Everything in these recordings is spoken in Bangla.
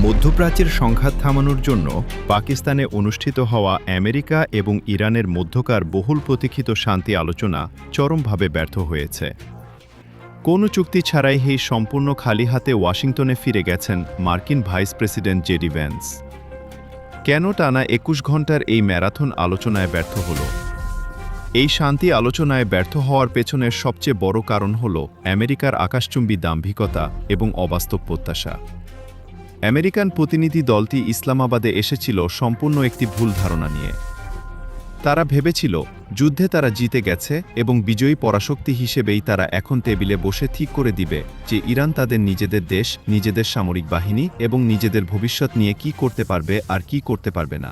মধ্যপ্রাচ্যের সংঘাত থামানোর জন্য পাকিস্তানে অনুষ্ঠিত হওয়া আমেরিকা এবং ইরানের মধ্যকার বহুল প্রতীক্ষিত শান্তি আলোচনা চরমভাবে ব্যর্থ হয়েছে। কোনো চুক্তি ছাড়াই এই সম্পূর্ণ খালি হাতে ওয়াশিংটনে ফিরে গেছেন মার্কিন ভাইস প্রেসিডেন্ট জেডি ভ্যান্স। কেন টানা ২১ ঘণ্টার এই ম্যারাথন আলোচনায় ব্যর্থ হল? এই শান্তি আলোচনায় ব্যর্থ হওয়ার পেছনের সবচেয়ে বড় কারণ হল আমেরিকার আকাশচুম্বী দাম্ভিকতা এবং অবাস্তব প্রত্যাশা। আমেরিকান প্রতিনিধি দলটি ইসলামাবাদে এসেছিল সম্পূর্ণ একটি ভুল ধারণা নিয়ে। তারা ভেবেছিল যুদ্ধে তারা জিতে গেছে এবং বিজয়ী পরাশক্তি হিসেবেই তারা এখন টেবিলে বসে ঠিক করে দিবে যে ইরান তাদের নিজেদের দেশ, নিজেদের সামরিক বাহিনী এবং নিজেদের ভবিষ্যৎ নিয়ে কি করতে পারবে আর কি করতে পারবে না।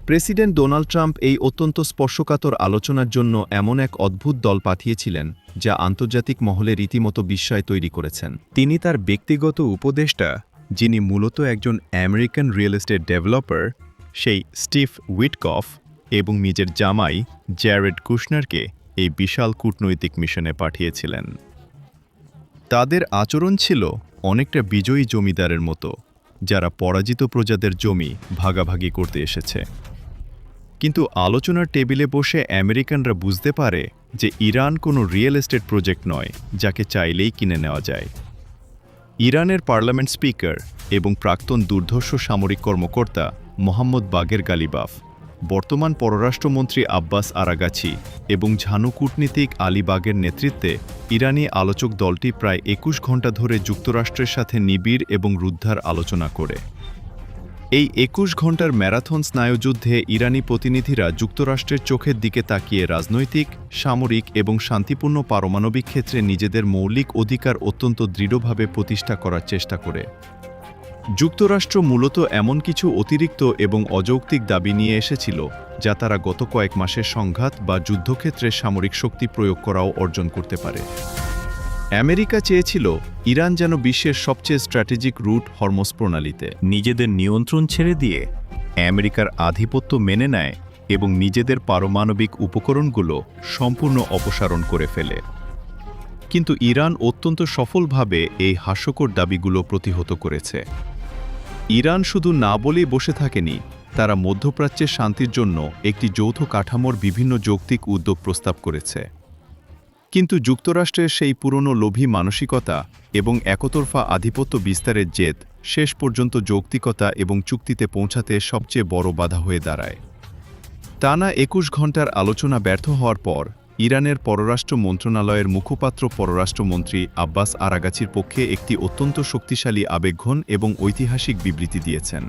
প্রেসিডেন্ট ডোনাল্ড ট্রাম্প এই অত্যন্ত স্পর্শকাতর আলোচনার জন্য এমন এক অদ্ভুত দল পাঠিয়েছিলেন যা আন্তর্জাতিক মহলে রীতিমতো বিস্ময় তৈরি করেছেন। তিনি তার ব্যক্তিগত উপদেষ্টা, যিনি মূলত একজন আমেরিকান রিয়েল এস্টেট ডেভেলপার, সেই স্টিভ উইটকফ এবং নিজের জামাই জ্যারেড কুশনারকে এই বিশাল কূটনৈতিক মিশনে পাঠিয়েছিলেন। তাদের আচরণ ছিল অনেকটা বিজয়ী জমিদারের মতো, যারা পরাজিত প্রজাদের জমি ভাগাভাগি করতে এসেছে। কিন্তু আলোচনার টেবিলে বসে আমেরিকানরা বুঝতে পারে যে ইরান কোনো রিয়েল এস্টেট প্রজেক্ট নয় যাকে চাইলেই কিনে নেওয়া যায়। ইরানের পার্লামেন্ট স্পিকার এবং প্রাক্তন দুর্ধর্ষ সামরিক কর্মকর্তা মোহাম্মদ বাগের গালিবাফ, বর্তমান পররাষ্ট্রমন্ত্রী আব্বাস আরাগাচি এবং ঝানু কূটনীতিক আলী বাগের নেতৃত্বে ইরানি আলোচক দলটি প্রায় ২১ ঘণ্টা ধরে যুক্তরাষ্ট্রের সাথে নিবিড় এবং রুদ্ধার আলোচনা করে। এই ২১ ঘণ্টার ম্যারাথন স্নায়ুযুদ্ধে ইরানি প্রতিনিধিরা যুক্তরাষ্ট্রের চোখের দিকে তাকিয়ে রাজনৈতিক, সামরিক এবং শান্তিপূর্ণ পারমাণবিক ক্ষেত্রে নিজেদের মৌলিক অধিকার অত্যন্ত দৃঢ়ভাবে প্রতিষ্ঠা করার চেষ্টা করে। যুক্তরাষ্ট্র মূলত এমন কিছু অতিরিক্ত এবং অযৌক্তিক দাবি নিয়ে এসেছিল যা তারা গত কয়েক মাসের সংঘাত বা যুদ্ধক্ষেত্রে সামরিক শক্তি প্রয়োগ করাও অর্জন করতে পারে। আমেরিকা চেয়েছিল ইরান যেন বিশ্বের সবচেয়ে স্ট্র্যাটেজিক রুট হরমুজ প্রণালীতে নিজেদের নিয়ন্ত্রণ ছেড়ে দিয়ে আমেরিকার আধিপত্য মেনে নেয় এবং নিজেদের পারমাণবিক উপকরণগুলো সম্পূর্ণ অপসারণ করে ফেলে। কিন্তু ইরান অত্যন্ত সফলভাবে এই হাস্যকর দাবিগুলো প্রতিহত করেছে। ইরান শুধু না বলেই বসে থাকেনি, তারা মধ্যপ্রাচ্যের শান্তির জন্য একটি যৌথ কাঠামোর বিভিন্ন যৌক্তিক উদ্যোগ প্রস্তাব করেছে। কিন্তু যুক্তরাষ্ট্রের সেই পুরনো লোভী মানসিকতা এবং একতরফা আধিপত্য বিস্তারের জেদ শেষ পর্যন্ত যৌক্তিকতা এবং চুক্তিতে পৌঁছাতে সবচেয়ে বড় বাধা হয়ে দাঁড়ায়। টানা ২১ ঘণ্টার আলোচনা ব্যর্থ হওয়ার পর ইরানের পররাষ্ট্র মন্ত্রণালয়ের মুখপাত্র পররাষ্ট্রমন্ত্রী আব্বাস আরাগাচির পক্ষে একটি অত্যন্ত শক্তিশালী আবেগঘন এবং ঐতিহাসিক বিবৃতি দিয়েছেন।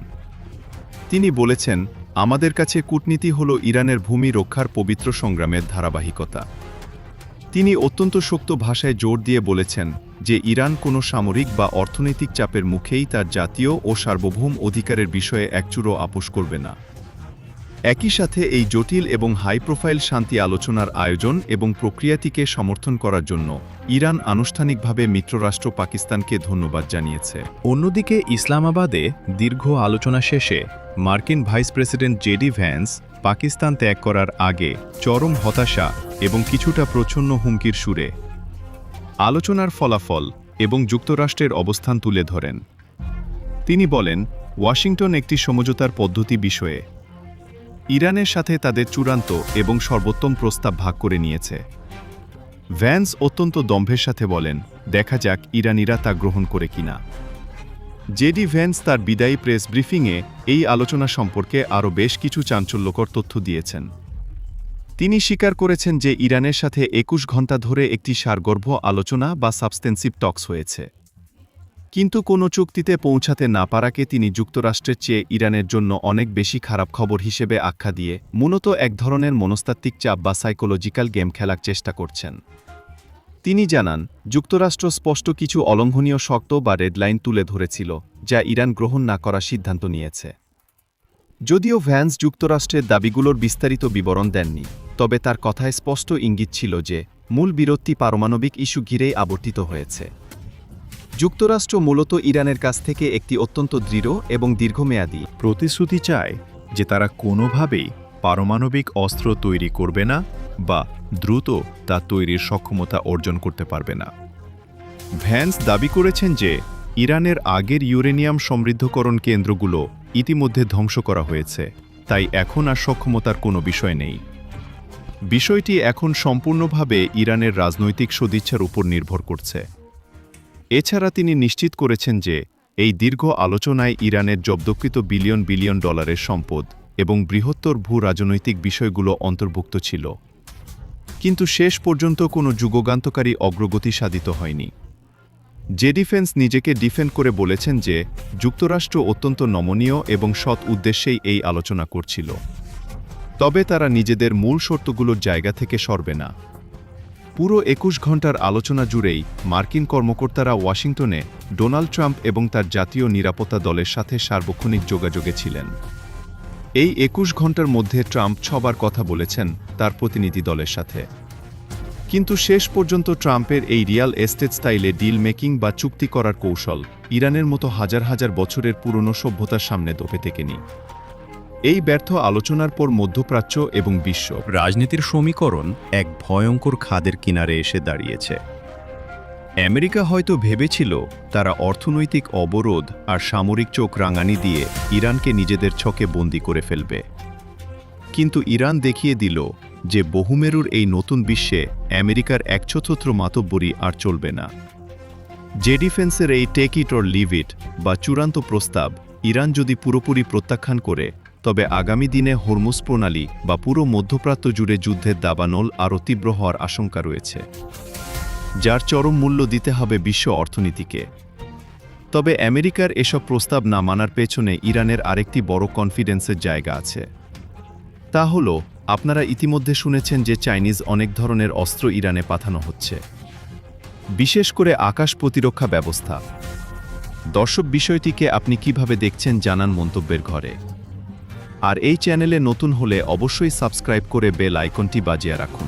তিনি বলেছেন, আমাদের কাছে কূটনীতি হল ইরানের ভূমি রক্ষার পবিত্র সংগ্রামের ধারাবাহিকতা। তিনি অত্যন্ত শক্ত ভাষায় জোর দিয়ে বলেছেন যে ইরান কোনো সামরিক বা অর্থনৈতিক চাপের মুখেই তার জাতীয় ও সার্বভৌম অধিকারের বিষয়ে একচুরো আপোস করবে না। একই সাথে এই জটিল এবং হাই প্রোফাইল শান্তি আলোচনার আয়োজন এবং প্রক্রিয়াটিকে সমর্থন করার জন্য ইরান আনুষ্ঠানিকভাবে মিত্ররাষ্ট্র পাকিস্তানকে ধন্যবাদ জানিয়েছে। অন্যদিকে ইসলামাবাদে দীর্ঘ আলোচনা শেষে মার্কিন vice president JD Vance Pakistan ত্যাগ করার আগে চরম হতাশা এবং কিছুটা প্রচ্ছন্ন হুমকির সুরে আলোচনার ফলাফল এবং যুক্তরাষ্ট্রের অবস্থান তুলে ধরেন। তিনি বলেন, ওয়াশিংটন একটি সমঝোতার পদ্ধতি বিষয়ে ইরানের সাথে তাদের চূড়ান্ত এবং সর্বোত্তম প্রস্তাব ভাগ করে নিয়েছে। ভ্যান্স অত্যন্ত দম্ভের সাথে বলেন, দেখা যাক ইরানিরা তা গ্রহণ করে কিনা। জেডি ভ্যান্স তার বিদায়ী প্রেস ব্রিফিংয়ে এই আলোচনা সম্পর্কে আরও বেশ কিছু চাঞ্চল্যকর তথ্য দিয়েছেন। তিনি স্বীকার করেছেন যে ইরানের সাথে ২১ ঘণ্টা ধরে একটি সারগর্ভ আলোচনা বা সাবস্টেন্সিভ টক্স হয়েছে, কিন্তু কোনো চুক্তিতে পৌঁছাতে না পারাকে তিনি যুক্তরাষ্ট্রের চেয়ে ইরানের জন্য অনেক বেশি খারাপ খবর হিসেবে আখ্যা দিয়ে মূলত এক ধরনের মনস্তাত্ত্বিক চাপ বা সাইকোলজিক্যাল গেম খেলার চেষ্টা করছেন। তিনি জানান, যুক্তরাষ্ট্র স্পষ্ট কিছু অলঙ্ঘনীয় শর্ত বা রেডলাইন তুলে ধরেছিল যা ইরান গ্রহণ না করার সিদ্ধান্ত নিয়েছে। যদিও ভ্যান্স যুক্তরাষ্ট্রের দাবিগুলোর বিস্তারিত বিবরণ দেননি, তবে তার কথায় স্পষ্ট ইঙ্গিত ছিল যে মূল বিরোধটি পারমাণবিক ইস্যু ঘিরেই আবর্তিত হয়েছে। যুক্তরাষ্ট্র মূলত ইরানের কাছ থেকে একটি অত্যন্ত দৃঢ় এবং দীর্ঘমেয়াদী প্রতিশ্রুতি চায় যে তারা কোনোভাবেই পারমাণবিক অস্ত্র তৈরি করবে না বা দ্রুত তা তৈরির সক্ষমতা অর্জন করতে পারবে না। ভ্যান্স দাবি করেছেন যে ইরানের আগের ইউরেনিয়াম সমৃদ্ধকরণ কেন্দ্রগুলো ইতিমধ্যে ধ্বংস করা হয়েছে, তাই এখন আর সক্ষমতার কোনো বিষয় নেই। বিষয়টি এখন সম্পূর্ণভাবে ইরানের রাজনৈতিক সদিচ্ছার উপর নির্ভর করছে। এছাড়া তিনি নিশ্চিত করেছেন যে এই দীর্ঘ আলোচনায় ইরানের জব্দকৃত বিলিয়ন বিলিয়ন ডলারের সম্পদ এবং বৃহত্তর ভূ-রাজনৈতিক বিষয়গুলো অন্তর্ভুক্ত ছিল। কিন্তু শেষ পর্যন্ত কোনো যুগগান্তকারী অগ্রগতি সাধিত হয়নি। জে ডিফেন্স নিজেকে ডিফেন্ড করে বলেছেন যে যুক্তরাষ্ট্র অত্যন্ত নমনীয় এবং সৎ উদ্দেশ্যেই এই আলোচনা করছিল, তবে তারা নিজেদের মূল শর্তগুলোর জায়গা থেকে সরবে না। পুরো ২১ ঘণ্টার আলোচনা জুড়েই মার্কিন কর্মকর্তারা ওয়াশিংটনে ডোনাল্ড ট্রাম্প এবং তার জাতীয় নিরাপত্তা দলের সাথে সার্বক্ষণিক যোগাযোগে ছিলেন। এই ২১ ঘণ্টার মধ্যে ট্রাম্প ৬বার কথা বলেছেন তার প্রতিনিধি দলের সাথে। কিন্তু শেষ পর্যন্ত ট্রাম্পের এই রিয়াল এস্টেট স্টাইলে ডিল মেকিং বা চুক্তি করার কৌশল ইরানের মতো হাজার হাজার বছরের পুরনো সভ্যতার সামনে দোপে টেকেনি। এই ব্যর্থ আলোচনার পর মধ্যপ্রাচ্য এবং বিশ্ব রাজনীতির সমীকরণ এক ভয়ঙ্কর খাদের কিনারে এসে দাঁড়িয়েছে। আমেরিকা হয়তো ভেবেছিল তারা অর্থনৈতিক অবরোধ আর সামরিক চোখ রাঙানি দিয়ে ইরানকে নিজেদের ছকে বন্দী করে ফেলবে। কিন্তু ইরান দেখিয়ে দিল যে বহুমেরুর এই নতুন বিশ্বে আমেরিকার একছত্র মাতব্বরি আর চলবে না। জে ডিফেন্সের এই take it or leave it বা চূড়ান্ত প্রস্তাব ইরান যদি পুরোপুরি প্রত্যাখ্যান করে, তবে আগামী দিনে হরমুজ প্রণালী বা পুরো মধ্যপ্রাচ্য জুড়ে যুদ্ধের দাবানল আরও তীব্র হওয়ার আশঙ্কা রয়েছে, যার চরম মূল্য দিতে হবে বিশ্ব অর্থনীতিকে। তবে আমেরিকার এসব প্রস্তাব না মানার পেছনে ইরানের আরেকটি বড় কনফিডেন্সের জায়গা আছে। তা হল, আপনারা ইতিমধ্যে শুনেছেন যে চাইনিজ অনেক ধরনের অস্ত্র ইরানে পাঠানো হচ্ছে, বিশেষ করে আকাশ প্রতিরক্ষা ব্যবস্থা। দর্শক, বিষয়টিকে আপনি কিভাবে দেখছেন জানান মন্তব্যের ঘরে। আর এই চ্যানেলে নতুন হলে অবশ্যই সাবস্ক্রাইব করে বেল আইকনটি বাজিয়ে রাখুন।